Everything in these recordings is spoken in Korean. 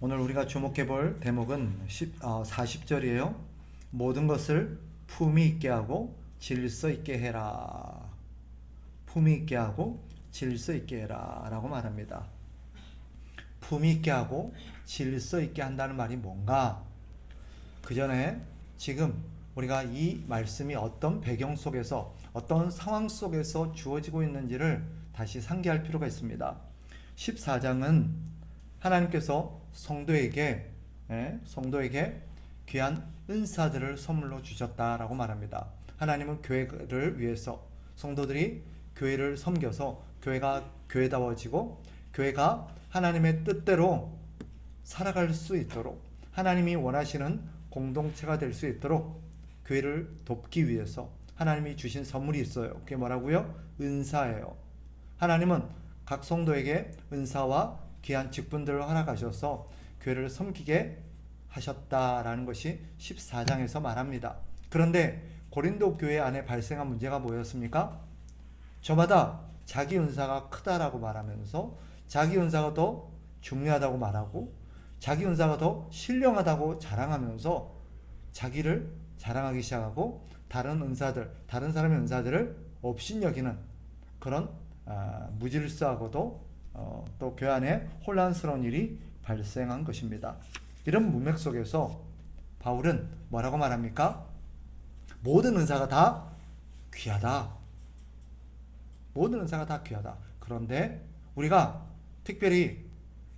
오늘 우리가 주목해 볼 대목은 40절이에요. 모든 것을 품위 있게 하고 질서 있게 해라. 품위 있게 하고 질서 있게 해라 라고 말합니다. 품위 있게 하고 질서 있게 한다는 말이 뭔가? 그 전에 지금 우리가 이 말씀이 어떤 배경 속에서 어떤 상황 속에서 주어지고 있는지를 다시 상기할 필요가 있습니다. 14장은 하나님께서 성도에게 귀한 은사들을 선물로 주셨다라고 말합니다. 하나님은 교회를 위해서 성도들이 교회를 섬겨서 교회가 교회다워지고 교회가 하나님의 뜻대로 살아갈 수 있도록 하나님이 원하시는 공동체가 될 수 있도록 교회를 돕기 위해서 하나님이 주신 선물이 있어요. 그게 뭐라고요? 은사예요. 하나님은 각 성도에게 은사와 귀한 직분들을 허락하셔서 교회를 섬기게 하셨다라는 것이 14장에서 말합니다. 그런데 고린도 교회 안에 발생한 문제가 뭐였습니까? 저마다 자기 은사가 크다라고 말하면서 자기 은사가 더 중요하다고 말하고 자기 은사가 더 신령하다고 자랑하면서 자기를 자랑하기 시작하고 다른 사람의 은사들을 업신여기는 그런 무질서하고도 또 교회 안에 혼란스러운 일이 발생한 것입니다. 이런 문맥 속에서 바울은 뭐라고 말합니까? 모든 은사가 다 귀하다. 모든 은사가 다 귀하다. 그런데 우리가 특별히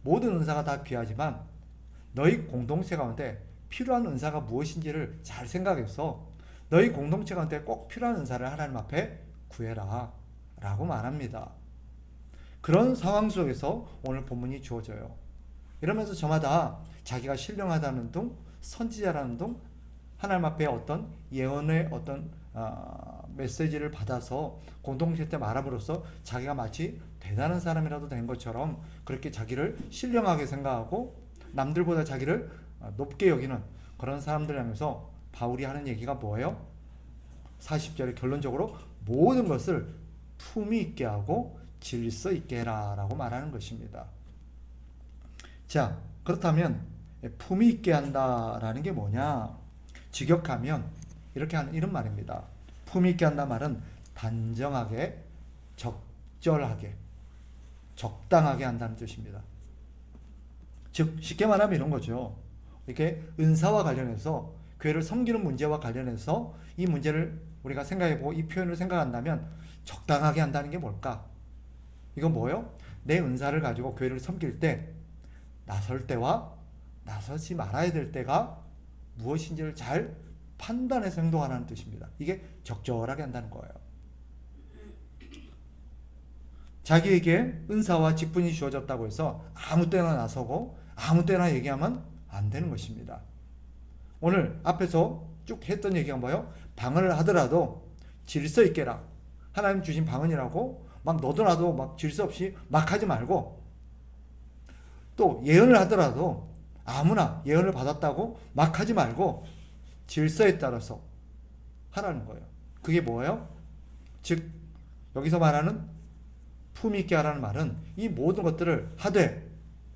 모든 은사가 다 귀하지만 너희 공동체 가운데 필요한 은사가 무엇인지를 잘 생각해서 너희 공동체 가운데 꼭 필요한 은사를 하나님 앞에 구해라 라고 말합니다. 그런 상황 속에서 오늘 본문이 주어져요. 이러면서 저마다 자기가 신령하다는 둥, 선지자라는 둥, 하나님 앞에 어떤 예언의 어떤 메시지를 받아서 공동체 때 말함으로써 자기가 마치 대단한 사람이라도 된 것처럼 그렇게 자기를 신령하게 생각하고 남들보다 자기를 높게 여기는 그런 사람들 향해서 바울이 하는 얘기가 뭐예요? 40절에 결론적으로 모든 것을 품위 있게 하고 질서 있게 해라 라고 말하는 것입니다. 자, 그렇다면 품위 있게 한다라는 게 뭐냐? 직역하면 이렇게 하는 이런 말입니다. 품위 있게 한다 말은 단정하게, 적절하게, 적당하게 한다는 뜻입니다. 즉 쉽게 말하면 이런 거죠. 이렇게 은사와 관련해서 교회를 섬기는 문제와 관련해서 이 문제를 우리가 생각해보고 이 표현을 생각한다면 적당하게 한다는 게 뭘까? 이건 뭐예요? 내 은사를 가지고 교회를 섬길 때 나설 때와 나서지 말아야 될 때가 무엇인지를 잘 판단해서 행동하라는 뜻입니다. 이게 적절하게 한다는 거예요. 자기에게 은사와 직분이 주어졌다고 해서 아무 때나 나서고 아무 때나 얘기하면 안 되는 것입니다. 오늘 앞에서 쭉 했던 얘기가 뭐예요? 방언을 하더라도 질서 있게 해라. 하나님 주신 방언이라고 막 너도 나도 막 질서 없이 막 하지 말고 또 예언을 하더라도 아무나 예언을 받았다고 막 하지 말고 질서에 따라서 하라는 거예요. 그게 뭐예요? 즉 여기서 말하는 품위 있게 하라는 말은 이 모든 것들을 하되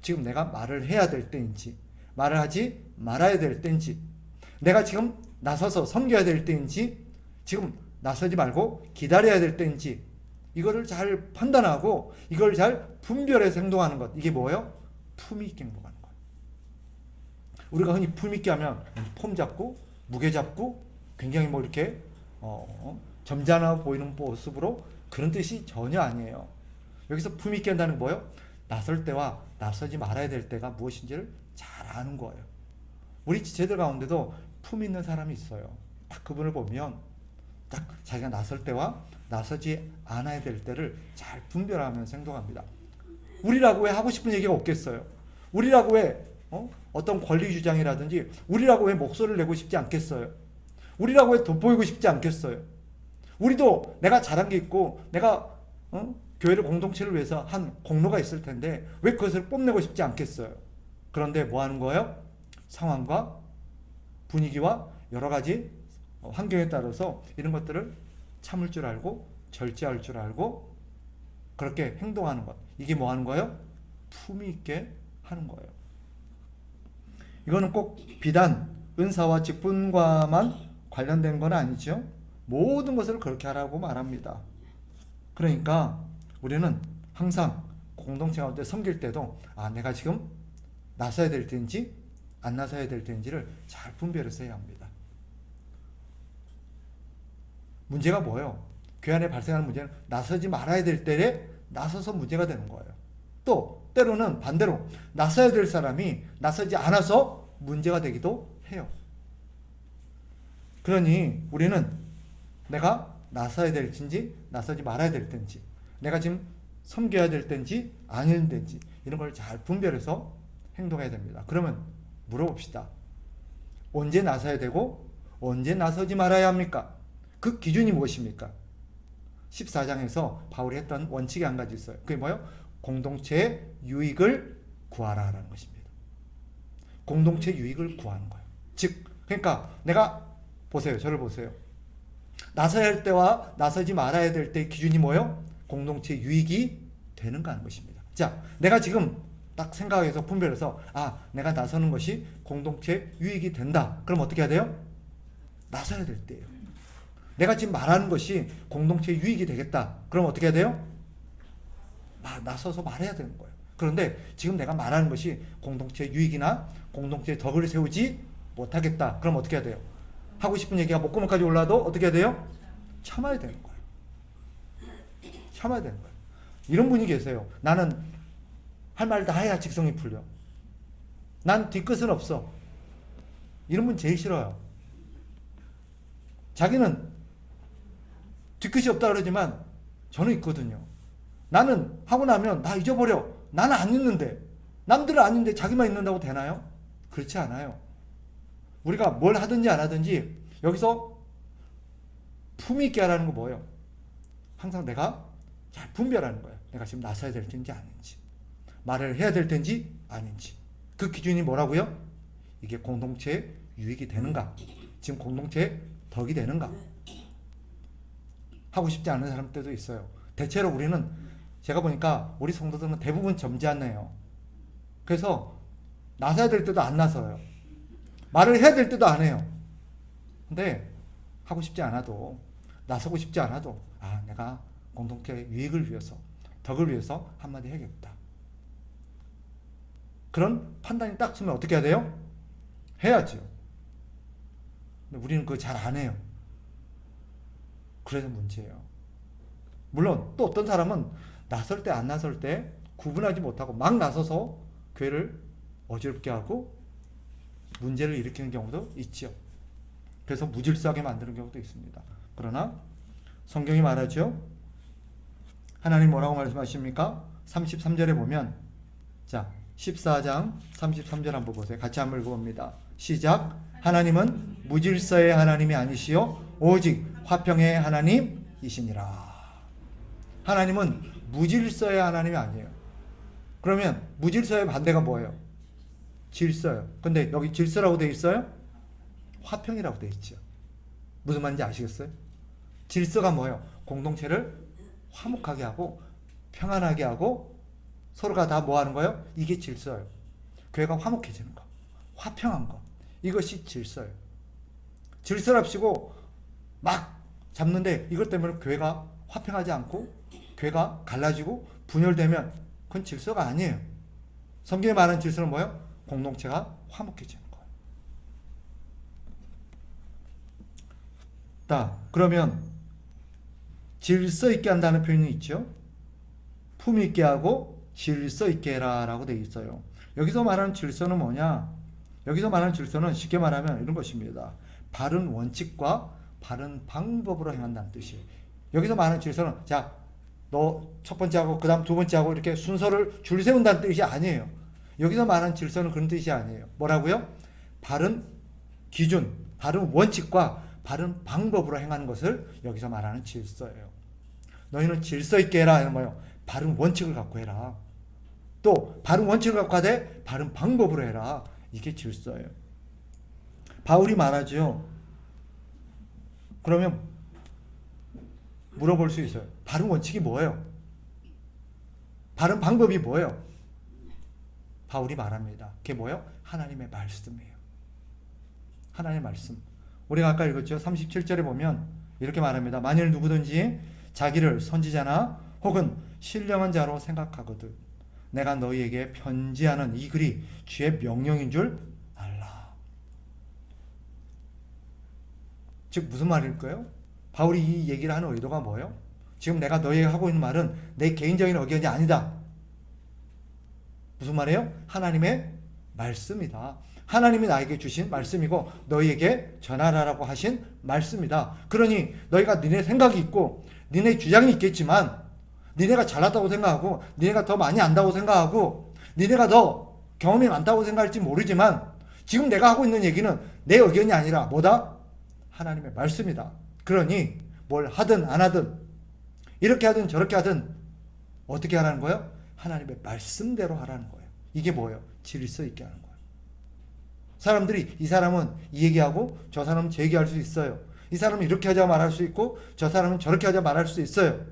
지금 내가 말을 해야 될 때인지 말을 하지 말아야 될 때인지 내가 지금 나서서 섬겨야 될 때인지 지금 나서지 말고 기다려야 될 때인지 이거를 잘 판단하고 이걸 잘 분별해서 행동하는 것. 이게 뭐예요? 품위 있게 행동하는 거예요. 우리가 흔히 품위 있게 하면 폼 잡고 무게 잡고 굉장히 뭐 이렇게 점잖아 보이는 모습으로 그런 뜻이 전혀 아니에요. 여기서 품위 있게 한다는 게 뭐예요? 나설 때와 나서지 말아야 될 때가 무엇인지를 잘 아는 거예요. 우리 지체들 가운데도 품 있는 사람이 있어요. 딱 그분을 보면 딱 자기가 나설 때와 나서지 않아야 될 때를 잘 분별하면서 행동합니다. 우리라고 왜 하고 싶은 얘기가 없겠어요? 우리라고 왜 어떤 권리 주장이라든지 우리라고 왜 목소리를 내고 싶지 않겠어요? 우리라고 왜 돋보이고 싶지 않겠어요? 우리도 내가 잘한 게 있고 내가 교회를 공동체를 위해서 한 공로가 있을 텐데 왜 그것을 뽐내고 싶지 않겠어요? 그런데 뭐 하는 거예요? 상황과 분위기와 여러 가지 환경에 따라서 이런 것들을 참을 줄 알고 절제할 줄 알고 그렇게 행동하는 것. 이게 뭐 하는 거예요? 품위 있게 하는 거예요. 이거는 꼭 비단 은사와 직분과만 관련된 건 아니죠. 모든 것을 그렇게 하라고 말합니다. 그러니까 우리는 항상 공동체 가운데 섬길 때도 내가 지금 나서야 될 때인지 안 나서야 될 때인지를 잘 분별해서 해야 합니다. 문제가 뭐예요? 교회 안에 발생하는 문제는 나서지 말아야 될 때에 나서서 문제가 되는 거예요. 또 때로는 반대로 나서야 될 사람이 나서지 않아서 문제가 되기도 해요. 그러니 우리는 내가 나서야 될지 나서지 말아야 될 때인지, 내가 지금 섬겨야 될 때인지 아닐 때인지 이런 걸 잘 분별해서 행동해야 됩니다. 그러면 물어봅시다. 언제 나서야 되고 언제 나서지 말아야 합니까? 그 기준이 무엇입니까? 14장에서 바울이 했던 원칙이 한 가지 있어요. 그게 뭐예요? 공동체의 유익을 구하라라는 것입니다. 공동체 유익을 구하는 거예요. 즉, 그러니까 내가 보세요. 저를 보세요. 나서야 할 때와 나서지 말아야 될 때의 기준이 뭐예요? 공동체 유익이 되는가 하는 것입니다. 자, 내가 지금 딱 생각해서 분별해서 내가 나서는 것이 공동체 유익이 된다. 그럼 어떻게 해야 돼요? 나서야 될 때예요. 내가 지금 말하는 것이 공동체 유익이 되겠다. 그럼 어떻게 해야 돼요? 나서서 말해야 되는 거예요. 그런데 지금 내가 말하는 것이 공동체 유익이나 공동체 덕을 세우지 못하겠다. 그럼 어떻게 해야 돼요? 하고 싶은 얘기가 목구멍까지 올라도 어떻게 해야 돼요? 참아야 되는 거예요. 참아야 되는 거예요. 이런 분이 계세요. 나는 할 말 다 해야 직성이 풀려. 난 뒤끝은 없어. 이런 분 제일 싫어요. 자기는 뒤끝이 없다 그러지만 저는 있거든요. 나는 하고 나면 나 잊어버려. 나는 안 있는데, 남들은 아닌데 자기만 있는다고 되나요? 그렇지 않아요. 우리가 뭘 하든지 안 하든지 여기서 품위 있게 하라는 거 뭐예요? 항상 내가 잘 분별하는 거예요. 내가 지금 나서야 될 텐지 아닌지, 말을 해야 될 텐지 아닌지. 그 기준이 뭐라고요? 이게 공동체에 유익이 되는가, 지금 공동체에 덕이 되는가. 하고 싶지 않은 사람들도 있어요. 대체로 우리는, 제가 보니까 우리 성도들은 대부분 점잖네요. 그래서 나서야 될 때도 안 나서요. 말을 해야 될 때도 안 해요. 근데 하고 싶지 않아도, 나서고 싶지 않아도 내가 공동체 유익을 위해서, 덕을 위해서 한마디 해야겠다. 그런 판단이 딱 서면 어떻게 해야 돼요? 해야죠. 근데 우리는 그거 잘 안 해요. 그래서 문제예요. 물론 또 어떤 사람은 나설 때 안 나설 때 구분하지 못하고 막 나서서 교회를 어지럽게 하고 문제를 일으키는 경우도 있죠. 그래서 무질서하게 만드는 경우도 있습니다. 그러나 성경이 말하죠. 하나님 뭐라고 말씀하십니까? 33절에 보면, 자, 14장 33절 한번 보세요. 같이 한번 읽어봅니다. 시작. 하나님은 무질서의 하나님이 아니시요 오직 화평의 하나님이시니라. 하나님은 무질서의 하나님이 아니에요. 그러면 무질서의 반대가 뭐예요? 질서요. 근데 여기 질서라고 되어 있어요? 화평이라고 되어 있죠. 무슨 말인지 아시겠어요? 질서가 뭐예요? 공동체를 화목하게 하고 평안하게 하고 서로가 다 뭐 하는 거예요? 이게 질서예요. 교회가 화목해지는 거, 화평한 거, 이것이 질서예요. 질서랍시고 막 잡는데 이것 때문에 교회가 화평하지 않고 교회가 갈라지고 분열되면 그건 질서가 아니에요. 성경에 말하는 질서는 뭐예요? 공동체가 화목해지는 거예요. 그러면 질서 있게 한다는 표현이 있죠. 품 있게 하고 질서 있게 해라 라고 되어 있어요. 여기서 말하는 질서는 뭐냐? 여기서 말하는 질서는 쉽게 말하면 이런 것입니다. 바른 원칙과 바른 방법으로 행한다는 뜻이에요. 여기서 말하는 질서는, 자, 너 첫 번째 하고 그 다음 두 번째 하고 이렇게 순서를 줄 세운다는 뜻이 아니에요. 여기서 말하는 질서는 그런 뜻이 아니에요. 뭐라고요? 바른 기준, 바른 원칙과 바른 방법으로 행하는 것을 여기서 말하는 질서예요. 너희는 질서 있게 해라. 이런 거예요. 바른 원칙을 갖고 해라. 또 바른 원칙을 갖고 하되 바른 방법으로 해라. 이게 질서예요. 바울이 말하죠. 그러면 물어볼 수 있어요. 바른 원칙이 뭐예요? 바른 방법이 뭐예요? 바울이 말합니다. 그게 뭐예요? 하나님의 말씀이에요. 하나님의 말씀. 우리가 아까 읽었죠. 37절에 보면 이렇게 말합니다. 만일 누구든지 자기를 선지자나 혹은 신령한 자로 생각하거든 내가 너희에게 편지하는 이 글이 주의 명령인 줄 알라. 즉 무슨 말일까요? 바울이 이 얘기를 하는 의도가 뭐예요? 지금 내가 너희에게 하고 있는 말은 내 개인적인 의견이 아니다. 무슨 말이에요? 하나님의 말씀이다. 하나님이 나에게 주신 말씀이고 너희에게 전하라고 하신 말씀이다. 그러니 너희가 니네 생각이 있고 니네 주장이 있겠지만 니네가 잘났다고 생각하고 니네가 더 많이 안다고 생각하고 니네가 더 경험이 많다고 생각할지 모르지만 지금 내가 하고 있는 얘기는 내 의견이 아니라 뭐다? 하나님의 말씀이다. 그러니 뭘 하든 안 하든 이렇게 하든 저렇게 하든 어떻게 하라는 거예요? 하나님의 말씀대로 하라는 거예요. 이게 뭐예요? 질서 있게 하는 거예요. 사람들이 이 사람은 이 얘기하고 저 사람은 저 얘기할 수 있어요. 이 사람은 이렇게 하자 말할 수 있고 저 사람은 저렇게 하자 말할 수 있어요.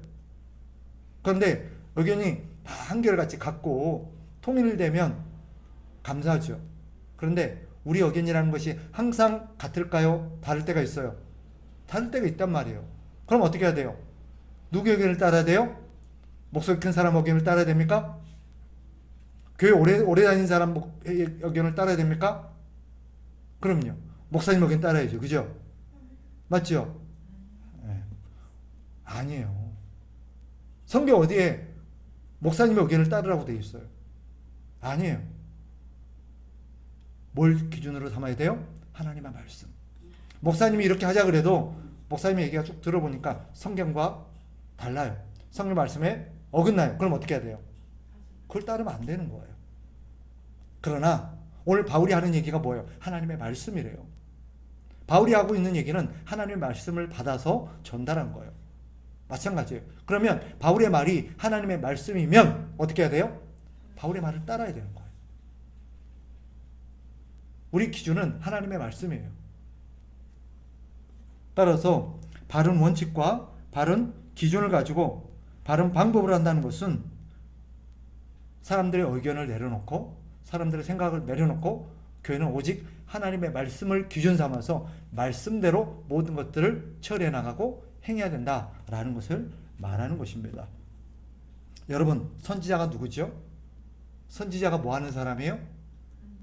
그런데 의견이 다 한결같이 같고 통일되면 감사하죠. 그런데 우리 의견이라는 것이 항상 같을까요? 다를 때가 있어요. 다를 때가 있단 말이에요. 그럼 어떻게 해야 돼요? 누구 의견을 따라야 돼요? 목소리 큰 사람 의견을 따라야 됩니까? 교회 오래 다닌 사람 의견을 따라야 됩니까? 그럼요. 목사님 의견 따라야죠. 그죠? 맞죠? 네. 아니에요. 성경 어디에 목사님의 의견을 따르라고 되어 있어요? 아니에요. 뭘 기준으로 삼아야 돼요? 하나님의 말씀. 목사님이 이렇게 하자 그래도 목사님의 얘기가 쭉 들어보니까 성경과 달라요. 성경 말씀에 어긋나요. 그럼 어떻게 해야 돼요? 그걸 따르면 안 되는 거예요. 그러나 오늘 바울이 하는 얘기가 뭐예요? 하나님의 말씀이래요. 바울이 하고 있는 얘기는 하나님의 말씀을 받아서 전달한 거예요. 마찬가지예요. 그러면 바울의 말이 하나님의 말씀이면 어떻게 해야 돼요? 바울의 말을 따라야 되는 거예요. 우리 기준은 하나님의 말씀이에요. 따라서 바른 원칙과 바른 기준을 가지고 바른 방법을 한다는 것은 사람들의 의견을 내려놓고 사람들의 생각을 내려놓고 교회는 오직 하나님의 말씀을 기준 삼아서 말씀대로 모든 것들을 처리해 나가고 행해야 된다라는 것을 말하는 것입니다. 여러분, 선지자가 누구죠? 선지자가 뭐 하는 사람이에요?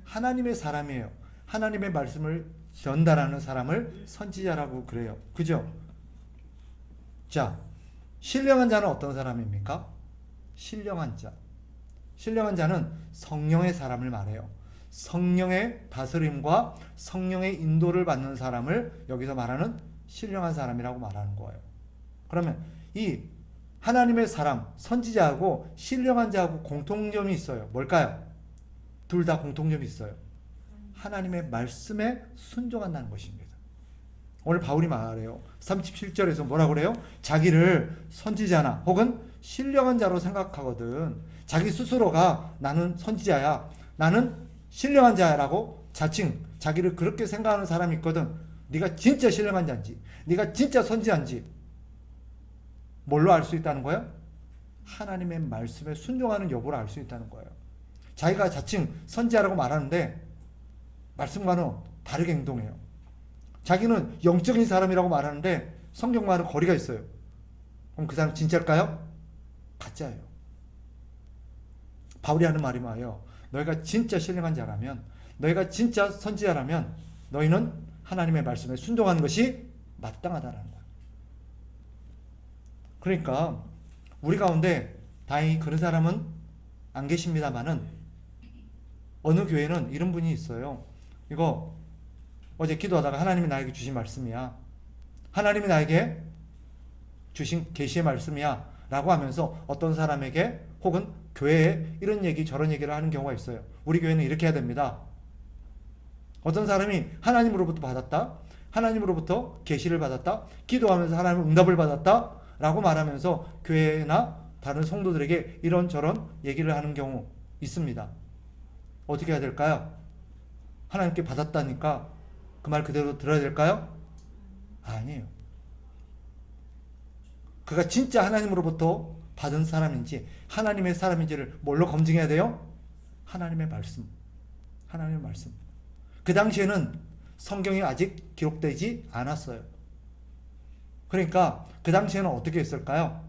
하나님의 사람이에요. 하나님의 말씀을 전달하는 사람을 선지자라고 그래요. 그죠? 자, 신령한 자는 어떤 사람입니까? 신령한 자. 신령한 자는 성령의 사람을 말해요. 성령의 다스림과 성령의 인도를 받는 사람을 여기서 말하는 신령한 사람이라고 말하는 거예요. 그러면 이 하나님의 사람, 선지자하고 신령한 자하고 공통점이 있어요. 뭘까요? 둘 다 공통점이 있어요. 하나님의 말씀에 순종한다는 것입니다. 오늘 바울이 말해요. 37절에서 뭐라고 그래요? 자기를 선지자나 혹은 신령한 자로 생각하거든. 자기 스스로가 나는 선지자야, 나는 신령한 자라고 자칭 자기를 그렇게 생각하는 사람이 있거든. 네가 진짜 신령한 자인지 네가 진짜 선지자인지 뭘로 알 수 있다는 거예요? 하나님의 말씀에 순종하는 여부를 알 수 있다는 거예요. 자기가 자칭 선지자라고 말하는데 말씀과는 다르게 행동해요. 자기는 영적인 사람이라고 말하는데 성경과는 거리가 있어요. 그럼 그 사람 진짜일까요? 가짜예요. 바울이 하는 말이 뭐예요? 너희가 진짜 신령한 자라면, 너희가 진짜 선지자라면 너희는 하나님의 말씀에 순종하는 것이 마땅하다는 거예요. 그러니까 우리 가운데 다행히 그런 사람은 안 계십니다만은 어느 교회는 이런 분이 있어요. 이거 어제 기도하다가 하나님이 나에게 주신 말씀이야, 하나님이 나에게 주신 계시의 말씀이야 라고 하면서 어떤 사람에게 혹은 교회에 이런 얘기 저런 얘기를 하는 경우가 있어요. 우리 교회는 이렇게 해야 됩니다. 어떤 사람이 하나님으로부터 받았다, 하나님으로부터 계시를 받았다, 기도하면서 하나님의 응답을 받았다 라고 말하면서 교회나 다른 성도들에게 이런저런 얘기를 하는 경우 있습니다. 어떻게 해야 될까요? 하나님께 받았다니까 그 말 그대로 들어야 될까요? 아니에요. 그가 진짜 하나님으로부터 받은 사람인지 하나님의 사람인지를 뭘로 검증해야 돼요? 하나님의 말씀, 하나님의 말씀. 그 당시에는 성경이 아직 기록되지 않았어요. 그러니까 그 당시에는 어떻게 했을까요?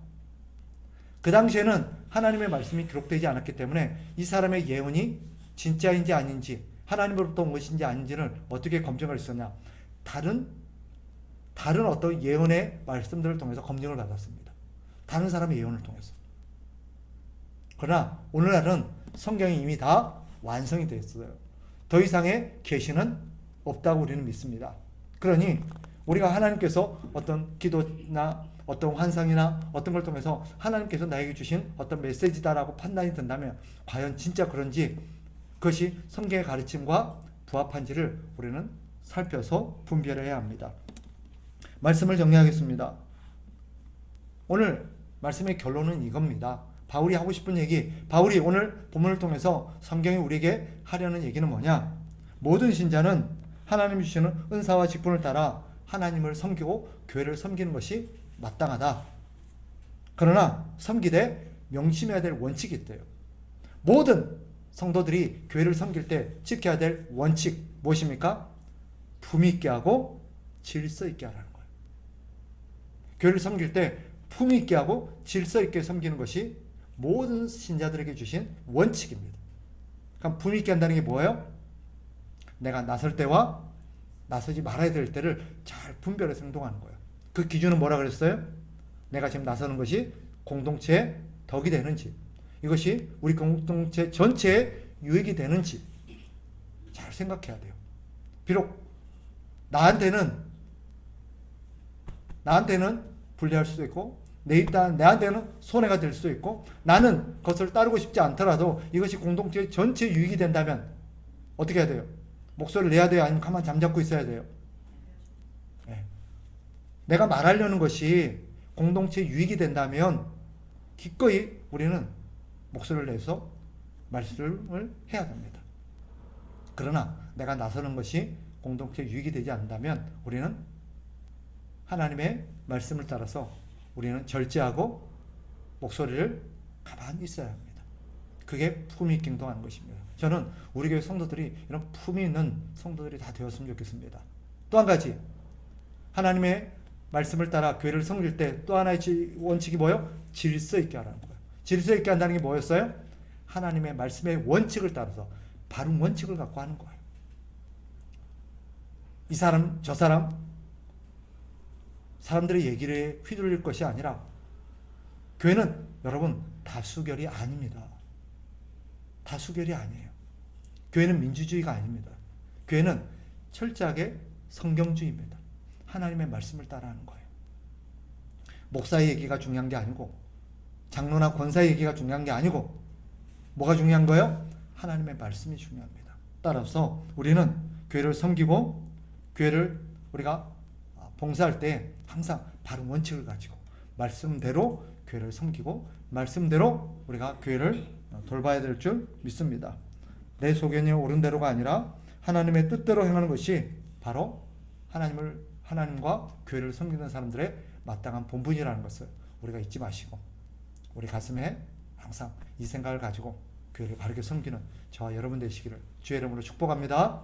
그 당시에는 하나님의 말씀이 기록되지 않았기 때문에 이 사람의 예언이 진짜인지 아닌지, 하나님으로부터 온 것인지 아닌지를 어떻게 검증할 수 있었냐? 다른 어떤 예언의 말씀들을 통해서 검증을 받았습니다. 다른 사람의 예언을 통해서. 그러나 오늘날은 성경이 이미 다 완성이 되어 있어요. 더 이상의 계시는 없다고 우리는 믿습니다. 그러니 우리가 하나님께서 어떤 기도나 어떤 환상이나 어떤 걸 통해서 하나님께서 나에게 주신 어떤 메시지다라고 판단이 든다면 과연 진짜 그런지, 그것이 성경의 가르침과 부합한지를 우리는 살펴서 분별해야 합니다. 말씀을 정리하겠습니다. 오늘 말씀의 결론은 이겁니다. 바울이 하고 싶은 얘기, 바울이 오늘 본문을 통해서 성경이 우리에게 하려는 얘기는 뭐냐? 모든 신자는 하나님이 주시는 은사와 직분을 따라 하나님을 섬기고 교회를 섬기는 것이 마땅하다. 그러나 섬기되 명심해야 될 원칙이 있대요. 모든 성도들이 교회를 섬길 때 지켜야 될 원칙 무엇입니까? 품위 있게 하고 질서 있게 하라는 거예요. 교회를 섬길 때 품위 있게 하고 질서 있게 섬기는 것이 모든 신자들에게 주신 원칙입니다. 그럼 품위 있게 한다는 게 뭐예요? 내가 나설 때와 나서지 말아야 될 때를 잘 분별해서 행동하는 거예요. 그 기준은 뭐라 그랬어요? 내가 지금 나서는 것이 공동체의 덕이 되는지, 이것이 우리 공동체 전체에 유익이 되는지 잘 생각해야 돼요. 비록 나한테는 불리할 수도 있고 내한테는 손해가 될 수도 있고 나는 그것을 따르고 싶지 않더라도 이것이 공동체 전체 유익이 된다면 어떻게 해야 돼요? 목소리를 내야 돼요? 아니면 가만 잠잡고 있어야 돼요? 네. 내가 말하려는 것이 공동체 유익이 된다면 기꺼이 우리는 목소리를 내서 말씀을 해야 됩니다. 그러나 내가 나서는 것이 공동체 유익이 되지 않는다면 우리는 하나님의 말씀을 따라서 우리는 절제하고 목소리를 가만히 있어야 합니다. 그게 품위 있게 행동하는 것입니다. 저는 우리 교회 성도들이 이런 품위 있는 성도들이 다 되었으면 좋겠습니다. 또 한 가지, 하나님의 말씀을 따라 교회를 섬길 때 또 하나의 원칙이 뭐예요? 질서 있게 하라는 거예요. 질서 있게 한다는 게 뭐였어요? 하나님의 말씀의 원칙을 따라서 바른 원칙을 갖고 하는 거예요. 이 사람 저 사람들의 얘기를 휘둘릴 것이 아니라, 교회는 여러분 다수결이 아닙니다. 다수결이 아니에요. 교회는 민주주의가 아닙니다. 교회는 철저하게 성경주의입니다. 하나님의 말씀을 따라하는 거예요. 목사의 얘기가 중요한 게 아니고, 장로나 권사의 얘기가 중요한 게 아니고, 뭐가 중요한 거예요? 하나님의 말씀이 중요합니다. 따라서 우리는 교회를 섬기고 교회를 우리가 봉사할 때 항상 바른 원칙을 가지고 말씀대로 교회를 섬기고 말씀대로 우리가 교회를 돌봐야 될 줄 믿습니다. 내 소견이 옳은 대로가 아니라 하나님의 뜻대로 행하는 것이 바로 하나님과 교회를 섬기는 사람들의 마땅한 본분이라는 것을 우리가 잊지 마시고, 우리 가슴에 항상 이 생각을 가지고 교회를 바르게 섬기는 저와 여러분 되시기를 주의 이름으로 축복합니다.